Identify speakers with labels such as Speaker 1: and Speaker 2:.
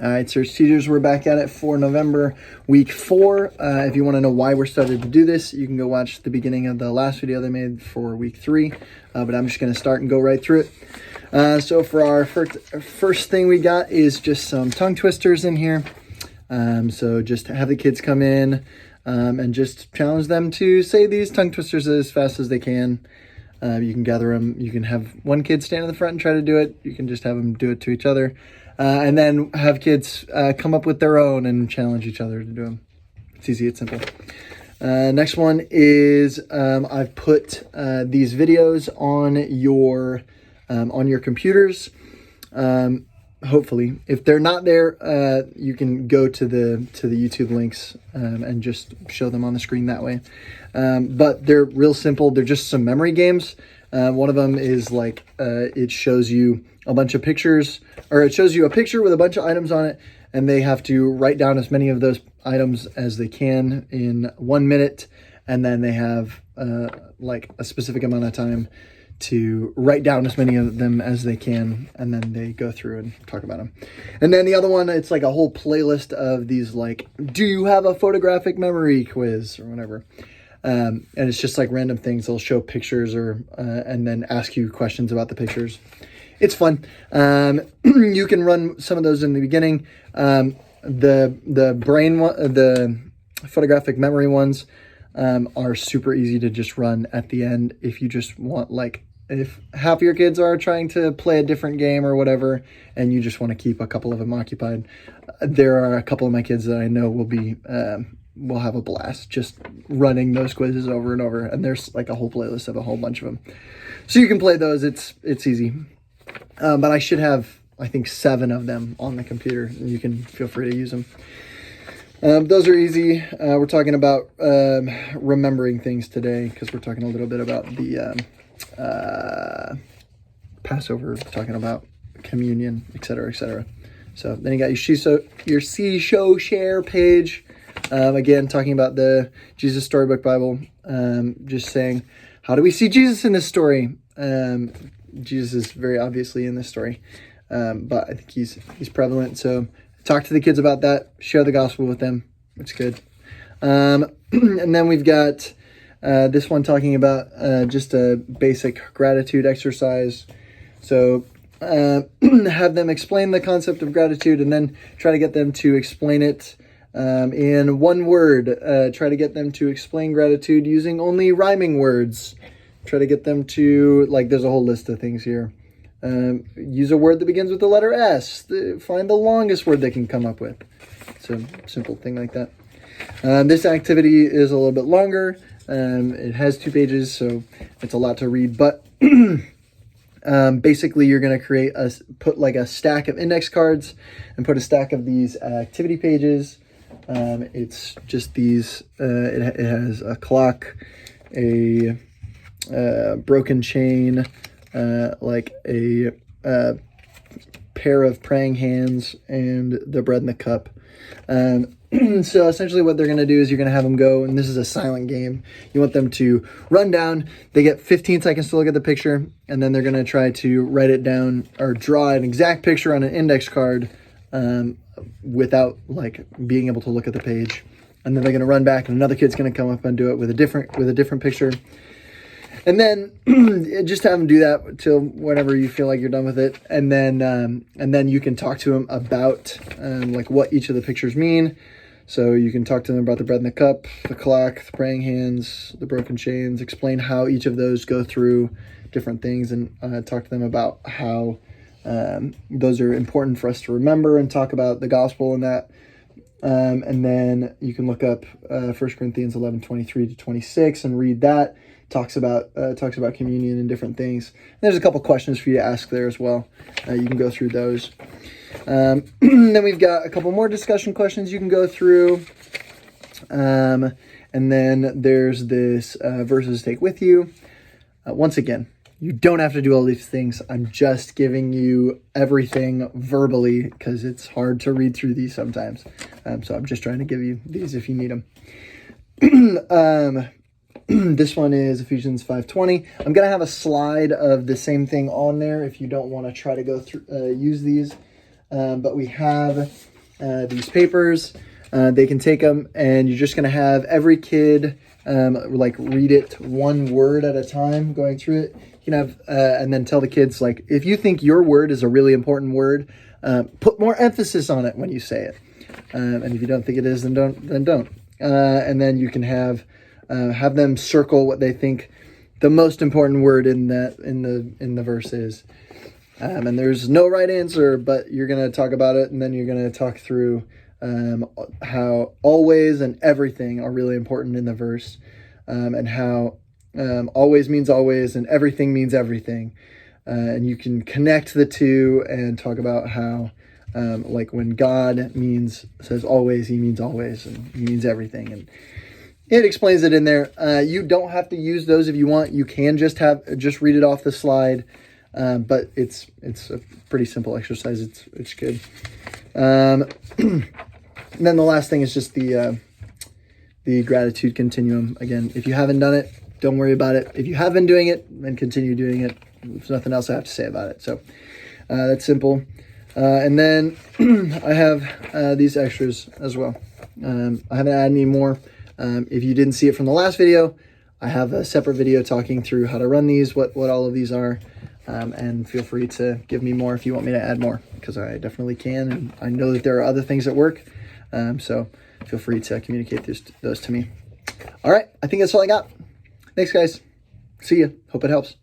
Speaker 1: All right, Search Teachers, we're back at it for November week 4. If you want to know why we're started to do this, you can go watch the beginning of the last video they made for week 3. But I'm just going to start and go right through it. So for our first thing we got is just some tongue twisters in here. So just have the kids come in and just challenge them to say these tongue twisters as fast as they can. You can gather them. You can have one kid stand in the front and try to do it. You can just have them do it to each other. And then have kids come up with their own and challenge each other to do them. It's easy, it's simple. Next one is I've put these videos on your computers. Hopefully, if they're not there, you can go to the YouTube links and just show them on the screen that way. But they're real simple. They're just some memory games. One of them is like it shows you a bunch of pictures, or it shows you a picture with a bunch of items on it, and they have to write down as many of those items as they can in 1 minute, and then they have like a specific amount of time to write down as many of them as they can, and then they go through and talk about them. And then the other one, it's like a whole playlist of these, like, do you have a photographic memory quiz or whatever. And it's just like random things. They'll show pictures or and then ask you questions about the pictures. It's fun. You can run some of those in the beginning. The photographic memory ones are super easy to just run at the end if you just want, like, if half of your kids are trying to play a different game or whatever, and you just want to keep a couple of them occupied. There are a couple of my kids that I know will have a blast just running those quizzes over and over, and there's like a whole playlist of a whole bunch of them. So you can play those. It's easy. But I should have, I think, 7 of them on the computer, and you can feel free to use them. Those are easy. We're talking about remembering things today because we're talking a little bit about the Passover, talking about communion, etc., etc. So then you got your See, Show, Share page. Again, talking about the Jesus Storybook Bible. Just saying, how do we see Jesus in this story? Jesus is very obviously in this story, but I think he's prevalent. So talk to the kids about that. Share the gospel with them. It's good. And then we've got this one talking about just a basic gratitude exercise. So have them explain the concept of gratitude and then try to get them to explain it in one word. Try to get them to explain gratitude using only rhyming words. Try to get them to, like, there's a whole list of things here. Use a word that begins with the letter S. Find the longest word they can come up with. It's a simple thing like that. This activity is a little bit longer. It has 2 pages, so it's a lot to read. But basically, you're going to put like a stack of index cards and put a stack of these activity pages. It's just these. It has a clock, a broken chain, like a pair of praying hands, and the bread and the cup. So essentially what they're going to do is you're going to have them go, and this is a silent game. You want them to run down. They get 15 seconds to look at the picture, and then they're going to try to write it down or draw an exact picture on an index card without, like, being able to look at the page. And then they're going to run back, and another kid's going to come up and do it with a different picture. And then just have them do that till whenever you feel like you're done with it. And then you can talk to them about like what each of the pictures mean. So you can talk to them about the bread and the cup, the clock, the praying hands, the broken chains, explain how each of those go through different things, and talk to them about how those are important for us to remember, and talk about the gospel and that. And then you can look up 1 Corinthians 11:23-26 and read that. Talks about communion and different things. And there's a couple questions for you to ask there as well. You can go through those. Then we've got a couple more discussion questions you can go through. And then there's this verses to take with you. Once again, you don't have to do all these things. I'm just giving you everything verbally because it's hard to read through these sometimes. So I'm just trying to give you these if you need them. This one is Ephesians 5:20. I'm going to have a slide of the same thing on there if you don't want to try to go through use these. but we have these papers. They can take them, and you're just going to have every kid like read it one word at a time, going through it. You can have, and then tell the kids, like, if you think your word is a really important word, put more emphasis on it when you say it. And if you don't think it is, then don't. And then you can have them circle what they think the most important word in the verse is. And there's no right answer, but you're going to talk about it, and then you're going to talk through how always and everything are really important in the verse, and how always means always and everything means everything. And you can connect the two and talk about how like when God says always, he means always, and he means everything. And it explains it in there. You don't have to use those if you want. You can just read it off the slide. But it's a pretty simple exercise. It's good. And then the last thing is just the gratitude continuum. Again, if you haven't done it, don't worry about it. If you have been doing it, then continue doing it. There's nothing else I have to say about it. So that's simple. And then I have these extras as well. I haven't added any more. If you didn't see it from the last video, I have a separate video talking through how to run these, what all of these are. And feel free to give me more if you want me to add more, because I definitely can. And I know that there are other things that work. So feel free to communicate those to me. All right. I think that's all I got. Thanks, guys. See ya. Hope it helps.